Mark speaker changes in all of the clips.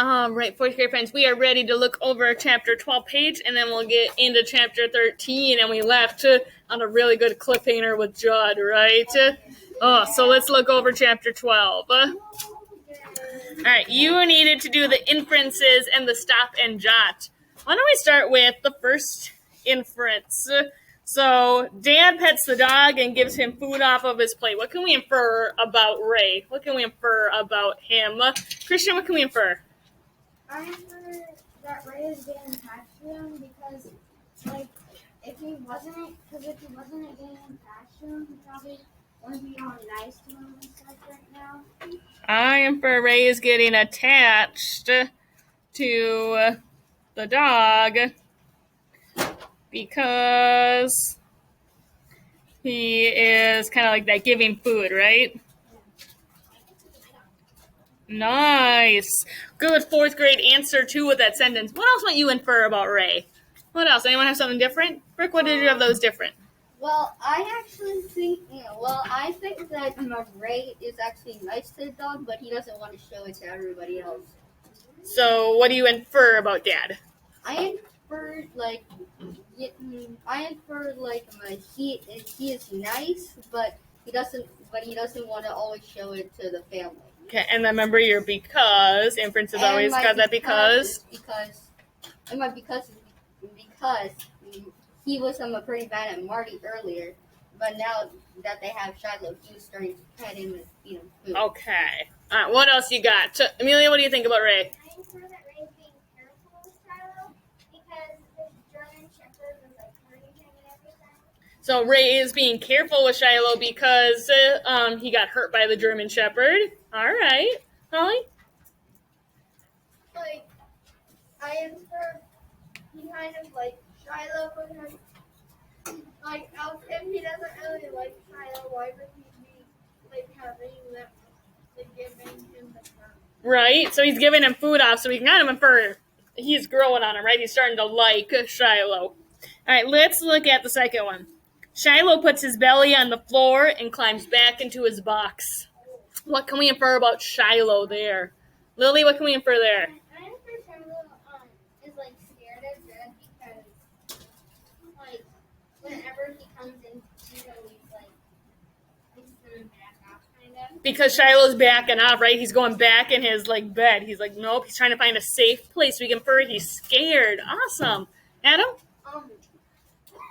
Speaker 1: Right, fourth grade friends, we are ready to look over chapter 12 page, and then we'll get into chapter 13, and we left on a really good cliffhanger with Judd, right? So let's look over chapter 12. All right, you needed to do the inferences and the stop and jot. Why don't we start with the first inference? So, Dad pets the dog and gives him food off of his plate. What can we infer about Ray? What can we infer about him? Christian, what can we infer?
Speaker 2: I infer that Ray is getting attached to him because, if he wasn't getting attached to him, he probably wouldn't be all nice to him and stuff right now.
Speaker 1: I infer Ray is getting attached to the dog because he is kind of like that giving food, right? Nice. Good fourth grade answer, too, with that sentence. What else might you infer about Ray? What else? Anyone have something different? Rick, what did you have those different?
Speaker 3: Well, I think that Ray is actually nice to the dog, but he doesn't want to show it to everybody else.
Speaker 1: So, what do you infer about Dad?
Speaker 3: I infer he is nice, but he doesn't want to always show it to the family.
Speaker 1: Okay, and then remember your because. Inference is always got that because.
Speaker 3: Because he was pretty bad at Marty earlier, but now that they have Shiloh, he's starting to pet him and feed him food.
Speaker 1: Okay. All right, what else you got? Amelia, what do you think about Ray?
Speaker 2: I infer that Ray is being careful with Shiloh because the German Shepherd was hurting him and everything.
Speaker 1: So Ray is being careful with Shiloh because he got hurt by the German Shepherd. All right. Holly?
Speaker 2: I infer he kind of Shiloh with him. If he doesn't really like Shiloh, why would he be having them, giving him the food?
Speaker 1: Right. So he's giving him food off, so we can kind of infer he's growing on him, right? He's starting to like Shiloh. All right, let's look at the second one. Shiloh puts his belly on the floor and climbs back into his box. What can we infer about Shiloh there? Lily, what can we infer there?
Speaker 2: I infer Shiloh is scared of Judd because whenever he comes in, he's always he's gonna back off kind of.
Speaker 1: Because Shiloh's backing off, right? He's going back in his bed. He's like, nope. He's trying to find a safe place. We can infer he's scared. Awesome. Adam?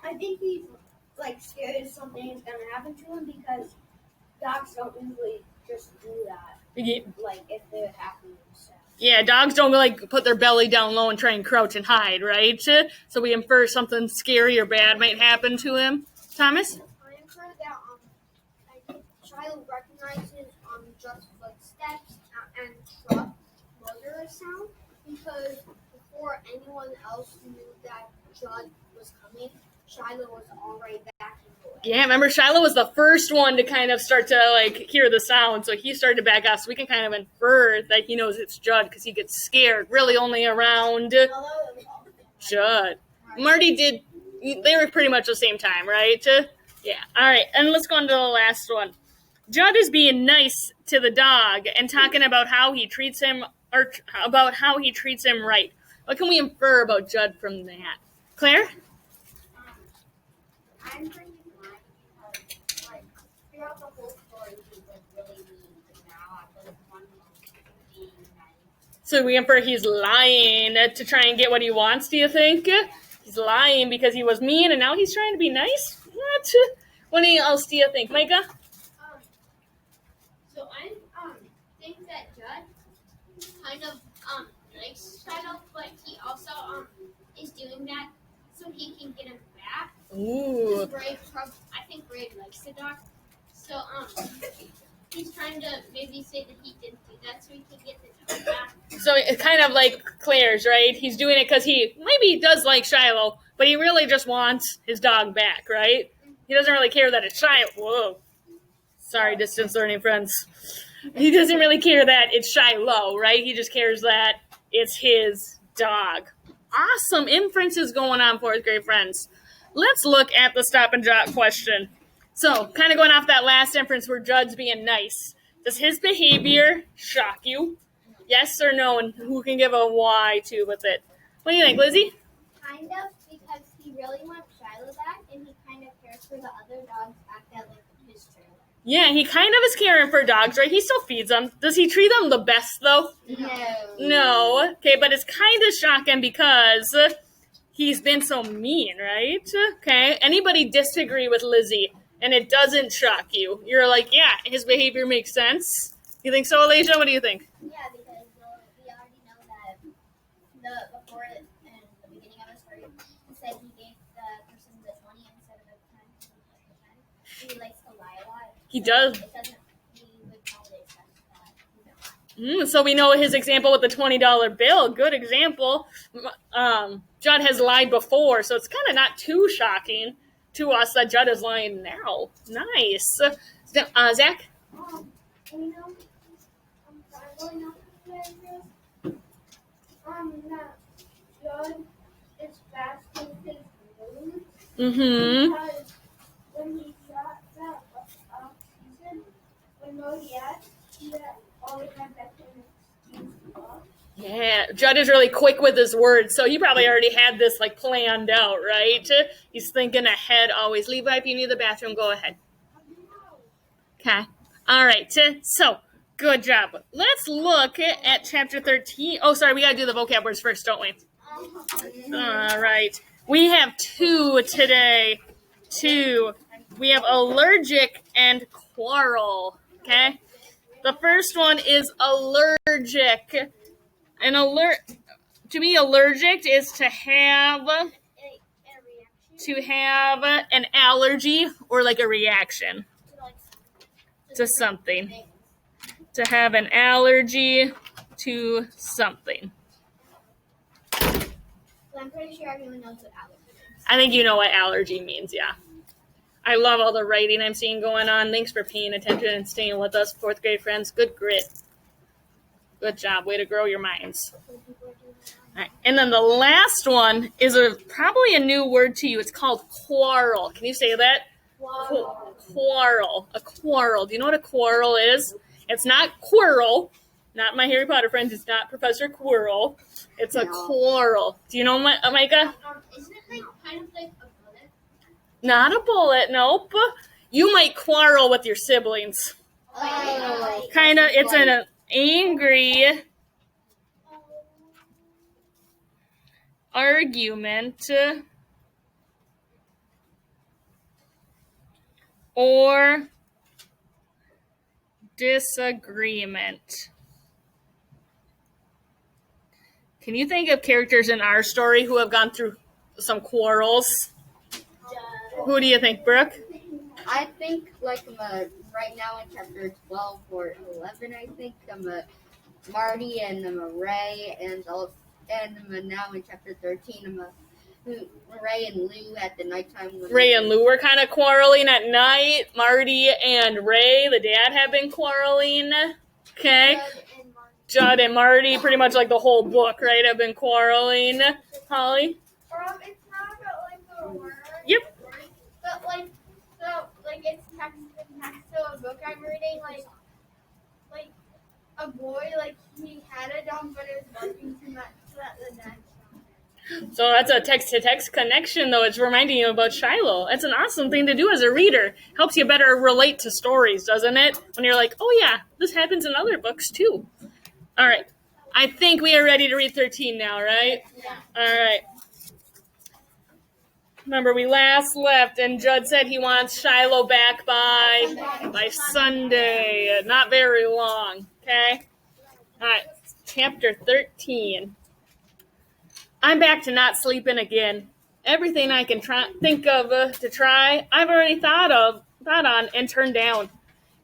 Speaker 2: I think he's scared something is gonna happen to him because dogs don't usually just do that. If they're happy and stuff.
Speaker 1: Yeah, dogs don't put their belly down low and try and crouch and hide, right? So we infer something scary or bad might happen to him. Thomas?
Speaker 2: I infer that I think Shiloh recognizes just footsteps and truck motor sound because before anyone else knew that Judd was coming, Shiloh was already backing away.
Speaker 1: Yeah, remember Shiloh was the first one to kind of start to hear the sound, so he started to back off. So we can kind of infer that he knows it's Judd because he gets scared. Really, only around Judd. Marty did. They were pretty much the same time, right? Yeah. All right, and let's go on to the last one. Judd is being nice to the dog and talking about how he treats him, or about how he treats him right. What can we infer about Judd from that? Claire?
Speaker 2: I'm pretty mad because, throughout the whole story, he was really mean, but now I was one being nice.
Speaker 1: So we infer he's lying to try and get what he wants, do you think? He's lying because he was mean and now he's trying to be nice? What else do you think, Micah?
Speaker 2: So I think that Judd kind of likes Shiloh, but he also is doing that so he can get him back.
Speaker 1: Ooh.
Speaker 2: I think Ray likes the dog, so he's trying to maybe say that he didn't do that so he can get the dog back.
Speaker 1: So it's kind of like Claire's, right? He's doing it because he does like Shiloh, but he really just wants his dog back, right? He doesn't really care that it's Shiloh. Whoa. Sorry, distance learning friends. He doesn't really care that it's Shiloh, right? He just cares that it's his dog. Awesome inferences going on, fourth grade friends. Let's look at the stop and jot question. So, kind of going off that last inference where Judd's being nice. Does his behavior shock you? Yes or no, and who can give a why to with it? What do you think, Lizzie?
Speaker 2: Kind of, because he really wants Shiloh back, and he kind of cares for the other dogs back at like his trailer.
Speaker 1: Yeah, he kind of is caring for dogs, right? He still feeds them. Does he treat them the best, though? No. Okay, but it's kind of shocking because he's been so mean, right? Okay, anybody disagree with Lizzie and it doesn't shock you? You're like, yeah, his behavior makes sense. You think so, Elijah? What do you think?
Speaker 2: Yeah, because we already know that before in the beginning of the story, he said he gave the person the 20 instead of the 10. He likes to lie a lot.
Speaker 1: He does.
Speaker 2: It doesn't. He would probably expect that he don't lie.
Speaker 1: So we know his example with the $20 bill. Good example. Judd has lied before, so it's kind of not too shocking to us that Judd is lying now. Nice. Zach?
Speaker 2: You know, I really know that Judd is fast with his moves.
Speaker 1: Mm-hmm.
Speaker 2: Because when he shot that season, when Modi asked, he always had that kind of excuse to walk.
Speaker 1: Yeah, Judd is really quick with his words, so he probably already had this like planned out, right? He's thinking ahead always. Levi, if you need the bathroom, go ahead. Okay. All right. So, good job. Let's look at chapter 13. Oh, sorry, we got to do the vocab words first, don't we? All right. We have 2 today. 2. We have allergic and quarrel. Okay? The first one is allergic. To be allergic is to have an allergy or like a reaction to something. To have an allergy to something.
Speaker 2: I'm pretty sure everyone knows what allergy is.
Speaker 1: I think you know what allergy means, yeah. I love all the writing I'm seeing going on. Thanks for paying attention and staying with us, 4th grade friends. Good grit. Good job. Way to grow your minds. All right. And then the last one is probably a new word to you. It's called quarrel. Can you say that? Quarrel. A quarrel. Do you know what a quarrel is? It's not Quirrell. Not my Harry Potter friends. It's not Professor Quirrell. It's a quarrel. Do you know, Micah?
Speaker 2: Isn't it like kind of like a bullet?
Speaker 1: Not a bullet, nope. You might quarrel with your siblings. Kind of, it's an angry argument or disagreement. Can you think of characters in our story who have gone through some quarrels? Who do you think, Brooke?
Speaker 3: I think like right now in chapter 12 or 11, I think Marty and Ray and now in chapter 13 Ray and Lou at the nighttime.
Speaker 1: Ray and Lou were kind of quarreling at night. Marty and Ray, the dad, have been quarreling. Okay. Judd and Marty, pretty much like the whole book, right, have been quarreling. Holly?
Speaker 2: It's not about like the word.
Speaker 1: Yep.
Speaker 2: But like it's text to a book I'm reading, like a boy, like he had a dog, but it was working too much so that the dad.
Speaker 1: So that's a text-to-text connection, though. It's reminding you about Shiloh. It's an awesome thing to do as a reader. Helps you better relate to stories, doesn't it? When you're like, oh yeah, this happens in other books too. All right. I think we are ready to read 13 now, right?
Speaker 2: Yeah.
Speaker 1: All right. Remember, we last left, and Judd said he wants Shiloh back by Sunday. Not very long, okay? All right. Chapter 13. I'm back to not sleeping again. Everything I can think of to try, I've already thought on and turned down.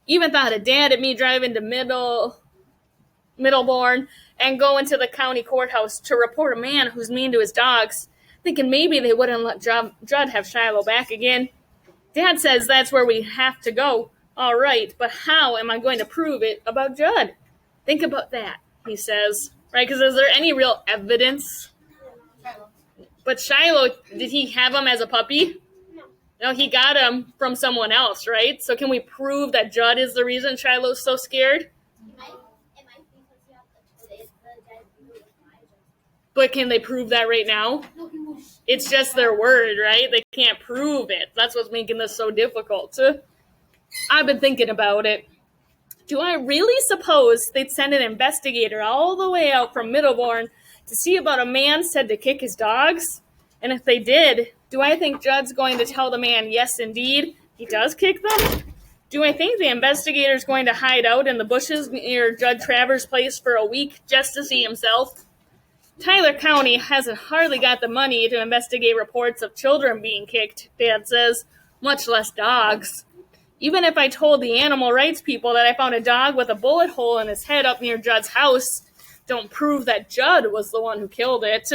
Speaker 1: Even thought of Dad and me driving to Middlebourne and going to the county courthouse to report a man who's mean to his dogs, thinking maybe they wouldn't let Judd have Shiloh back again. Dad says that's where we have to go. All right, but how am I going to prove it about Judd? Think about that, he says. Right, because is there any real evidence? But Shiloh, did he have him as a puppy? No, he got him from someone else, right? So can we prove that Judd is the reason Shiloh's so scared?
Speaker 2: It might be because you have the
Speaker 1: But can they prove that right now? It's just their word, right? They can't prove it. That's what's making this so difficult. I've been thinking about it. Do I really suppose they'd send an investigator all the way out from Middlebourne to see about a man said to kick his dogs? And if they did, do I think Judd's going to tell the man, yes, indeed, he does kick them? Do I think the investigator's going to hide out in the bushes near Judd Travers' place for a week just to see himself? Tyler County hasn't hardly got the money to investigate reports of children being kicked, Dad says, much less dogs. Even if I told the animal rights people that I found a dog with a bullet hole in his head up near Judd's house, don't prove that Judd was the one who killed it.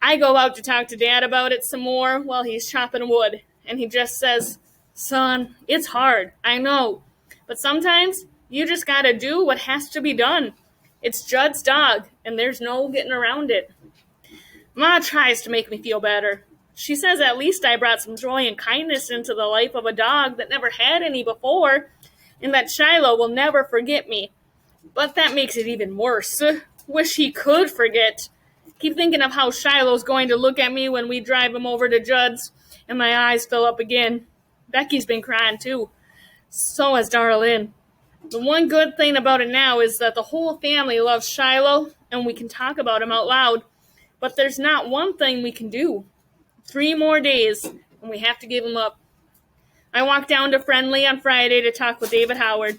Speaker 1: I go out to talk to Dad about it some more while he's chopping wood, and he just says, son, it's hard, I know, but sometimes you just gotta do what has to be done. It's Judd's dog, and there's no getting around it. Ma tries to make me feel better. She says at least I brought some joy and kindness into the life of a dog that never had any before, and that Shiloh will never forget me. But that makes it even worse. Wish he could forget. Keep thinking of how Shiloh's going to look at me when we drive him over to Judd's, and my eyes fill up again. Becky's been crying too. So has Darlene. The one good thing about it now is that the whole family loves Shiloh, and we can talk about him out loud. But there's not one thing we can do. 3 more days, and we have to give him up. I walked down to Friendly on Friday to talk with David Howard.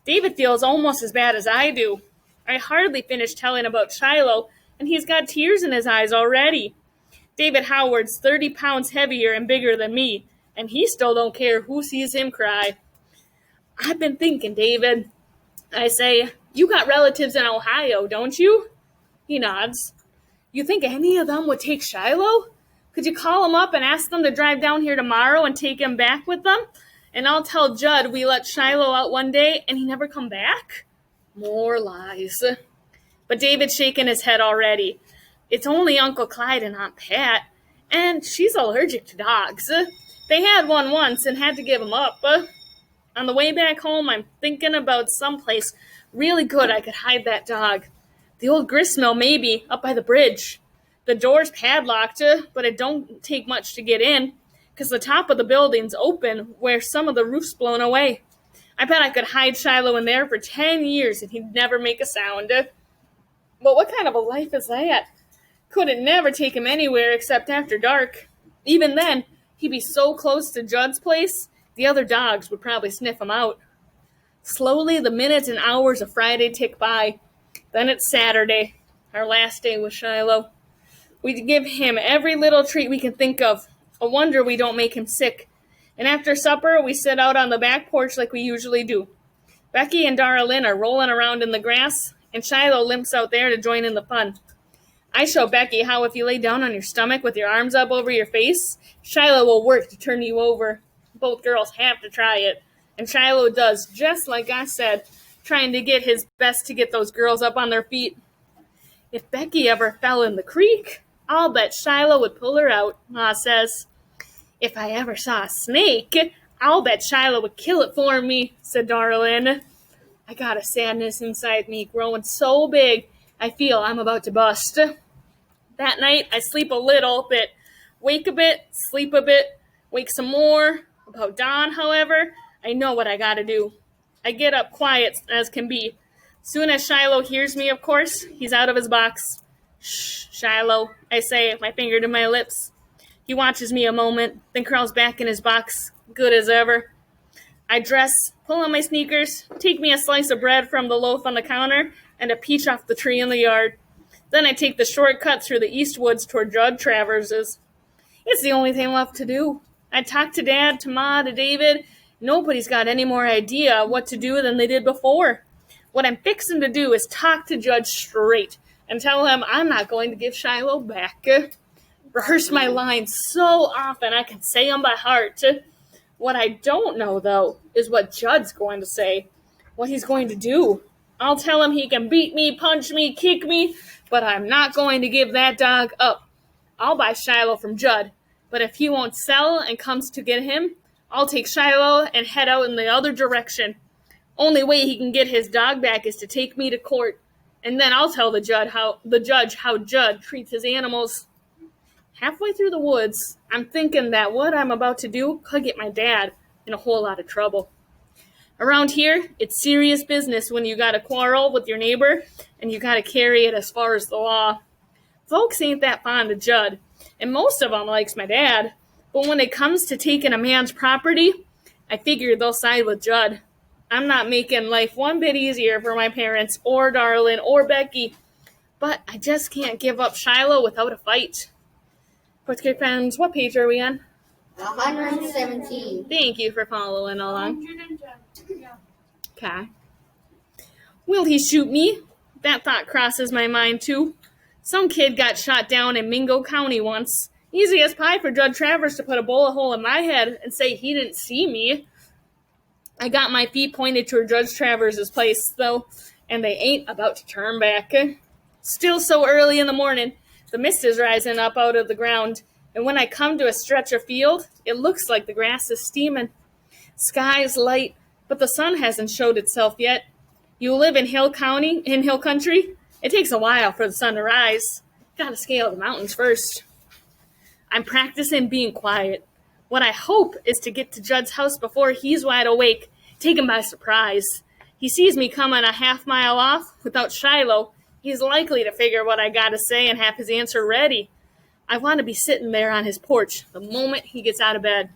Speaker 1: David feels almost as bad as I do. I hardly finished telling about Shiloh, and he's got tears in his eyes already. David Howard's 30 pounds heavier and bigger than me, and he still don't care who sees him cry. I've been thinking, David. I say, you got relatives in Ohio, don't you? He nods. You think any of them would take Shiloh? Could you call them up and ask them to drive down here tomorrow and take him back with them? And I'll tell Judd we let Shiloh out one day and he never come back? More lies. But David's shaking his head already. It's only Uncle Clyde and Aunt Pat, and she's allergic to dogs. They had one once and had to give him up. On the way back home, I'm thinking about someplace really good I could hide that dog. The old gristmill, maybe, up by the bridge. The door's padlocked, but it don't take much to get in, 'cause the top of the building's open where some of the roof's blown away. I bet I could hide Shiloh in there for 10 years and he'd never make a sound. But what kind of a life is that? Couldn't never take him anywhere except after dark. Even then, he'd be so close to Judd's place, the other dogs would probably sniff him out. Slowly, the minutes and hours of Friday tick by. Then it's Saturday, our last day with Shiloh. We give him every little treat we can think of. A wonder we don't make him sick. And after supper, we sit out on the back porch like we usually do. Becky and Darlene are rolling around in the grass, and Shiloh limps out there to join in the fun. I show Becky how if you lay down on your stomach with your arms up over your face, Shiloh will work to turn you over. Both girls have to try it. And Shiloh does, just like I said, trying to get his best to get those girls up on their feet. If Becky ever fell in the creek, I'll bet Shiloh would pull her out, Ma says. If I ever saw a snake, I'll bet Shiloh would kill it for me, said Darlene. I got a sadness inside me growing so big, I feel I'm about to bust. That night, I sleep a little bit, wake a bit, sleep a bit, wake some more. About dawn, however, I know what I gotta do. I get up quiet as can be. Soon as Shiloh hears me, of course, he's out of his box. Shh, Shiloh, I say, my finger to my lips. He watches me a moment, then crawls back in his box, good as ever. I dress, pull on my sneakers, take me a slice of bread from the loaf on the counter, and a peach off the tree in the yard. Then I take the shortcut through the east woods toward Judd Travers's. It's the only thing left to do. I talk to Dad, to Ma, to David. Nobody's got any more idea what to do than they did before. What I'm fixing to do is talk to Judd straight and tell him I'm not going to give Shiloh back. Rehearse my lines so often I can say them by heart. What I don't know, though, is what Judd's going to say, what he's going to do. I'll tell him he can beat me, punch me, kick me, but I'm not going to give that dog up. I'll buy Shiloh from Judd, but if he won't sell and comes to get him, I'll take Shiloh and head out in the other direction. Only way he can get his dog back is to take me to court, and then I'll tell the judge how Judd treats his animals. Halfway through the woods, I'm thinking that what I'm about to do could get my dad in a whole lot of trouble. Around here, it's serious business when you got a quarrel with your neighbor and you got to carry it as far as the law. Folks ain't that fond of Judd, and most of them likes my dad, but when it comes to taking a man's property, I figure they'll side with Judd. I'm not making life one bit easier for my parents or Darlin or Becky, but I just can't give up Shiloh without a fight. Fourth grade friends, what page are we on?
Speaker 3: 117.
Speaker 1: Thank you for following along. Okay. Will he shoot me? That thought crosses my mind too. Some kid got shot down in Mingo County once. Easy as pie for Judd Travers to put a bullet hole in my head and say he didn't see me. I got my feet pointed toward Judge Travers' place, though, and they ain't about to turn back. Still so early in the morning, the mist is rising up out of the ground, and when I come to a stretch of field, it looks like the grass is steaming. Sky's light, but the sun hasn't showed itself yet. You live in Hill Country? It takes a while for the sun to rise. Gotta scale the mountains first. I'm practicing being quiet. What I hope is to get to Judd's house before he's wide awake, take him by surprise. He sees me coming a half-mile off without Shiloh. He's likely to figure what I gotta say and have his answer ready. I want to be sitting there on his porch the moment he gets out of bed.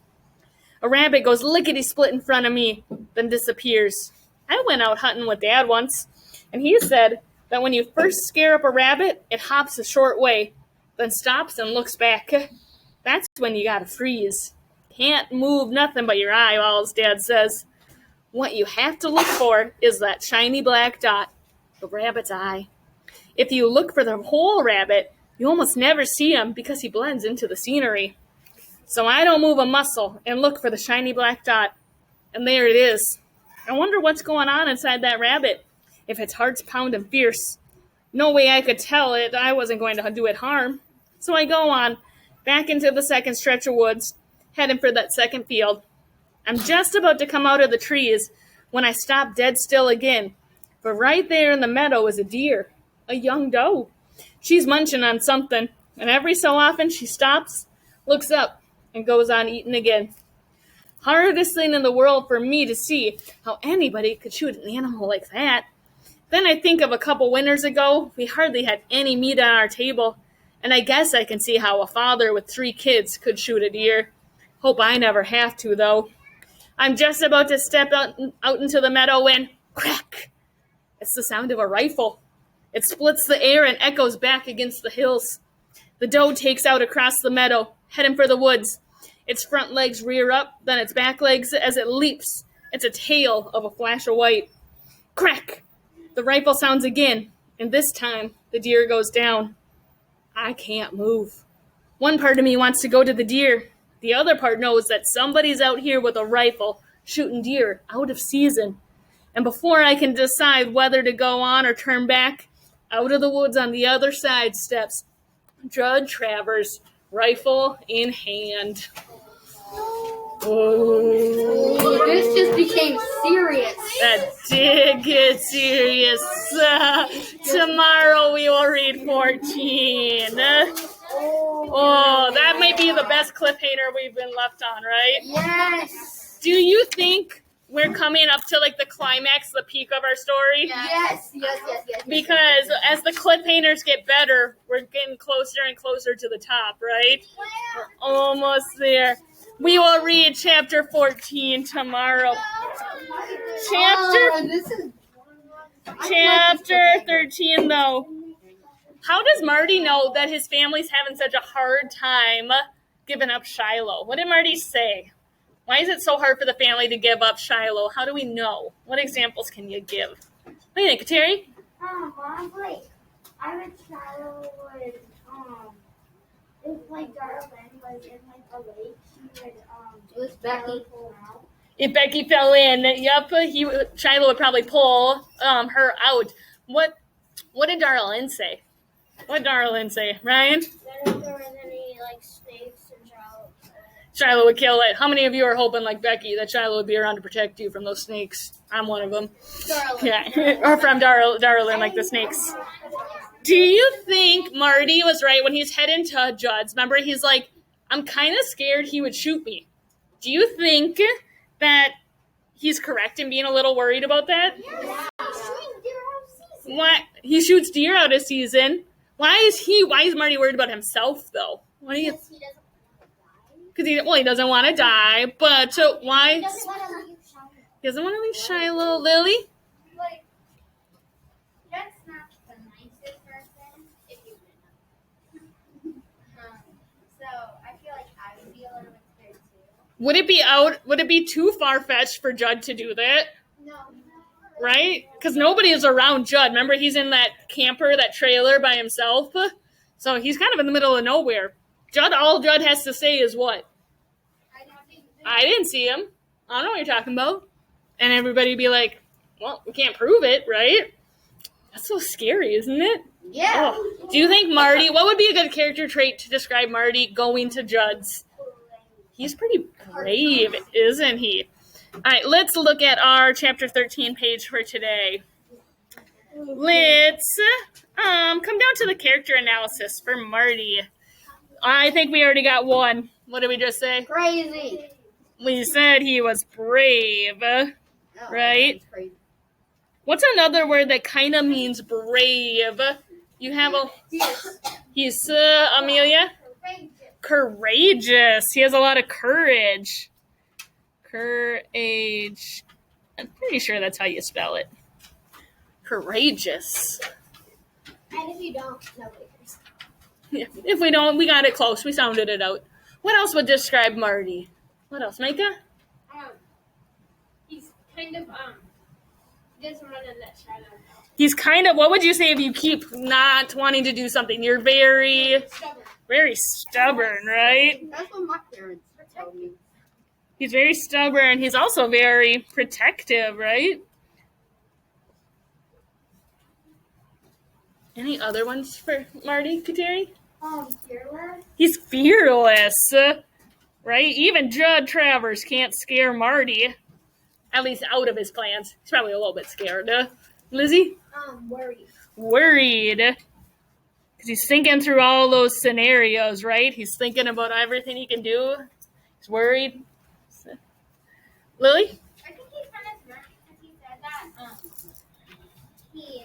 Speaker 1: A rabbit goes lickety-split in front of me, then disappears. I went out hunting with Dad once, and he said that when you first scare up a rabbit, it hops a short way, then stops and looks back. That's when you gotta freeze. Can't move nothing but your eyeballs, Dad says. What you have to look for is that shiny black dot, the rabbit's eye. If you look for the whole rabbit, you almost never see him because he blends into the scenery. So I don't move a muscle and look for the shiny black dot. And there it is. I wonder what's going on inside that rabbit, if its heart's pounding fierce. No way I could tell it I wasn't going to do it harm. So I go on, back into the second stretch of woods, heading for that second field. I'm just about to come out of the trees when I stop dead still again. For right there in the meadow is a deer, a young doe. She's munching on something, and every so often she stops, looks up, and goes on eating again. Hardest thing in the world for me to see how anybody could shoot an animal like that. Then I think of a couple winters ago, we hardly had any meat on our table, and I guess I can see how a father with 3 kids could shoot a deer. Hope I never have to, though. I'm just about to step out into the meadow when, crack! It's the sound of a rifle. It splits the air and echoes back against the hills. The doe takes out across the meadow, heading for the woods. Its front legs rear up, then its back legs as it leaps. It's a tail of a flash of white. Crack! The rifle sounds again, and this time the deer goes down. I can't move. One part of me wants to go to the deer. The other part knows that somebody's out here with a rifle shooting deer out of season. And before I can decide whether to go on or turn back, out of the woods on the other side steps Judd Travers, rifle in hand.
Speaker 3: Oh, this just became serious.
Speaker 1: That did get serious. Tomorrow we will read 14. Oh, that might be the best cliffhanger we've been left on, right?
Speaker 3: Yes.
Speaker 1: Do you think we're coming up to like the climax, the peak of our story?
Speaker 3: Yes.
Speaker 1: Because as the cliffhangers get better, we're getting closer and closer to the top, right? We're almost there. We will read chapter 14 tomorrow. Chapter 13, though. How does Marty know that his family's having such a hard time giving up Shiloh? What did Marty say? Why is it so hard for the family to give up Shiloh? How do we know? What examples can you give? What do you think, Terry?
Speaker 2: Honestly, I would Shiloh would, if like Darlin was in like a lake, she would,
Speaker 3: It was Becky.
Speaker 2: pull out.
Speaker 1: If Becky fell in, Shiloh would probably pull her out. What did Darlin say? What did Darlin say, Ryan?
Speaker 2: Then if there was any like snakes in Shiloh.
Speaker 1: Shiloh would kill it. How many of you are hoping, like Becky, that Shiloh would be around to protect you from those snakes? I'm one of them.
Speaker 2: Darling.
Speaker 1: Yeah, or from Darlin, like the snakes. Do you think Marty was right when he's heading to Judd's? Remember, he's like, I'm kind of scared he would shoot me. Do you think that he's correct in being a little worried about that? Why he shoots deer out of season? Why is Marty worried about himself though? What do you? Because he doesn't want to die. But why?
Speaker 2: He doesn't want to leave Shiloh.
Speaker 1: He doesn't want to leave Shiloh. Lily?
Speaker 3: Like, that's not the nicest person if you didn't know. So I feel like I would be a little bit scared too.
Speaker 1: Would it be too far fetched for Judd to do that?
Speaker 2: No.
Speaker 1: Right? Because nobody is around Judd. Remember, he's in that camper, that trailer by himself. So he's kind of in the middle of nowhere. All Judd has to say is what? I didn't see him. I don't know what you're talking about. And everybody be like, well, we can't prove it, right? That's so scary, isn't it?
Speaker 3: Yeah.
Speaker 1: Oh. Do you think Marty, what would be a good character trait to describe Marty going to Judd's? He's pretty brave, isn't he? All right, let's look at our chapter 13 page for today. Let's come down to the character analysis for Marty. I think we already got one. What did we just say?
Speaker 3: Crazy.
Speaker 1: We said he was brave, right?
Speaker 3: Crazy.
Speaker 1: What's another word that kind of means brave? You have he's Amelia? Courageous. He has a lot of courage. Courage. I'm pretty sure that's how you spell it. Courageous.
Speaker 2: And if you don't, nobody cares.
Speaker 1: Yeah. If we don't, we got it close. We sounded it out. What else would describe Marty? What else, Micah?
Speaker 2: He's kind of doesn't want to let Shiloh know.
Speaker 1: He's kind of, what would you say if you keep not wanting to do something? You're very stubborn, right?
Speaker 3: That's what my parents told me.
Speaker 1: He's very stubborn. He's also very protective, right? Any other ones for Marty, Kateri?
Speaker 2: Fearless.
Speaker 1: He's fearless, right? Even Judd Travers can't scare Marty, at least out of his plans. He's probably a little bit scared. Lizzie? Worried. Because he's thinking through all those scenarios, right? He's thinking about everything he can do. He's worried. Lily?
Speaker 2: I think he's kind of smart because he said that he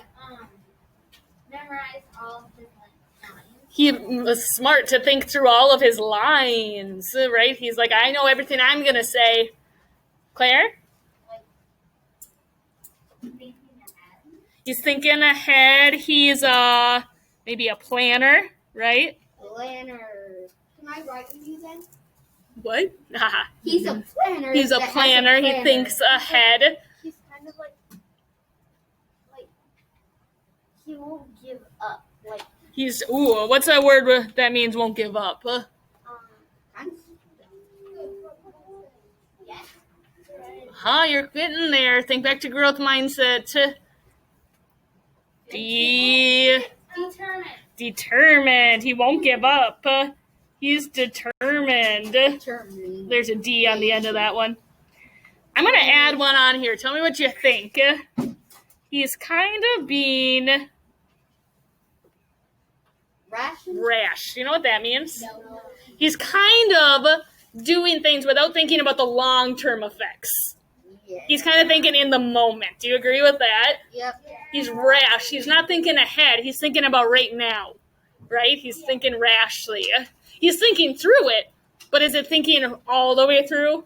Speaker 2: memorized all of his lines.
Speaker 1: He was smart to think through all of his lines, right? He's like, I know everything I'm going to say. Claire?
Speaker 2: Thinking ahead.
Speaker 1: He's thinking ahead. He's maybe a planner, right?
Speaker 3: Planner.
Speaker 2: Can I write with you then?
Speaker 1: What?
Speaker 3: He's a planner.
Speaker 1: He's a
Speaker 3: that has
Speaker 1: planner. He thinks ahead.
Speaker 2: He's kind of like he won't give up. Like
Speaker 1: What's that word that means won't give up?
Speaker 2: yes.
Speaker 1: You're getting there. Think back to growth mindset. Determined. He won't give up. He's determined. There's a D on the end of that one. I'm going to add one on here. Tell me what you think. He's kind of being rash. You know what that means?
Speaker 2: No.
Speaker 1: He's kind of doing things without thinking about the long-term effects.
Speaker 3: Yeah.
Speaker 1: He's kind of thinking in the moment. Do you agree with that?
Speaker 3: Yep.
Speaker 1: He's rash. He's not thinking ahead. He's thinking about right now, right? He's thinking rashly. He's thinking through it, but is it thinking all the way through?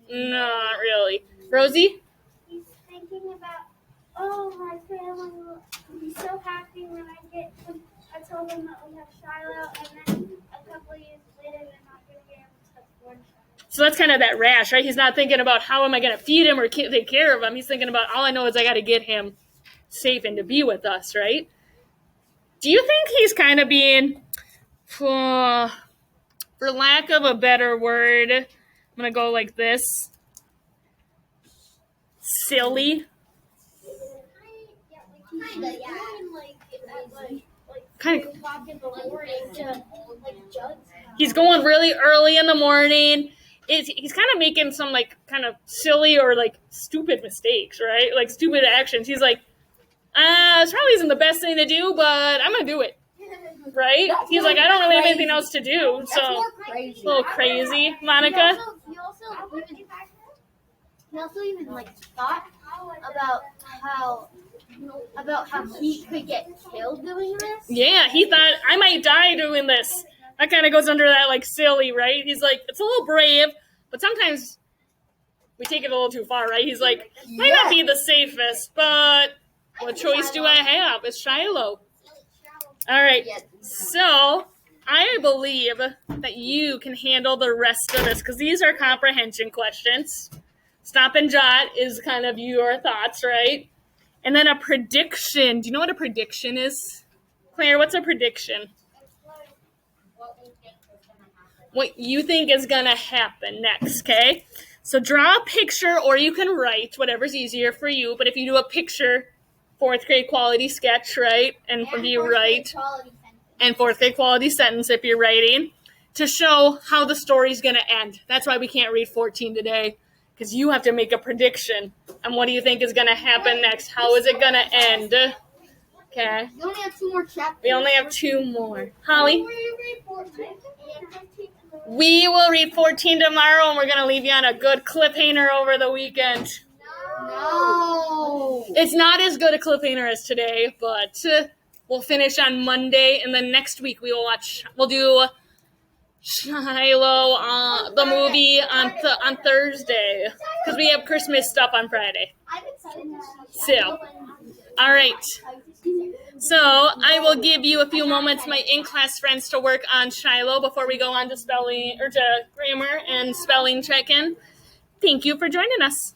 Speaker 1: Not really. Rosie?
Speaker 2: He's thinking about, my family will be so happy when I told them that we have Shiloh, and then a couple of years later they're not going to be able to touch one Shiloh.
Speaker 1: So that's kind of that rash, right? He's not thinking about how am I going to feed him or take care of him. He's thinking about all I know is I got to get him safe and to be with us, right? Do you think he's kind of being, for lack of a better word, I'm going to go like this, silly? Kind of. He's going really early in the morning. he's kind of making some like kind of silly or like stupid mistakes, right? Like stupid actions. He's like, this probably isn't the best thing to do, but I'm gonna do it, right? He's like, I don't really have anything else to do, so
Speaker 3: Crazy.
Speaker 1: a little crazy, Monica.
Speaker 2: He also even like thought about how he could get killed doing this.
Speaker 1: Yeah, he thought I might die doing this. That kind of goes under that like silly, right? He's like, it's a little brave, but sometimes we take it a little too far, right? He's like, might not be the safest, but what choice do I have? It's Shiloh. All right, so I believe that you can handle the rest of this because these are comprehension questions. Stop and jot is kind of your thoughts, right? And then a prediction. Do you know what a prediction is? Claire, what's a prediction? What you think is going to happen next, okay? So draw a picture or you can write, whatever's easier for you. But if you do a picture, 4th grade quality sketch, right? And if you write, and 4th grade quality sentence if you're writing, to show how the story's going to end. That's why we can't read 14 today, because you have to make a prediction. And what do you think is going to happen next? How is it going to end? Okay.
Speaker 2: We only have 2 more chapters.
Speaker 1: We only have 2 more. Holly? We will read 14 tomorrow, and we're going to leave you on a good cliffhanger over the weekend.
Speaker 2: No.
Speaker 1: It's not as good a cliffhanger as today, but we'll finish on Monday, and then next week we'll do Shiloh, the movie on Thursday, because we have Christmas stuff on Friday. So, all right. So I will give you a few moments, my in-class friends, to work on Shiloh before we go on to spelling or to grammar and spelling check-in. Thank you for joining us.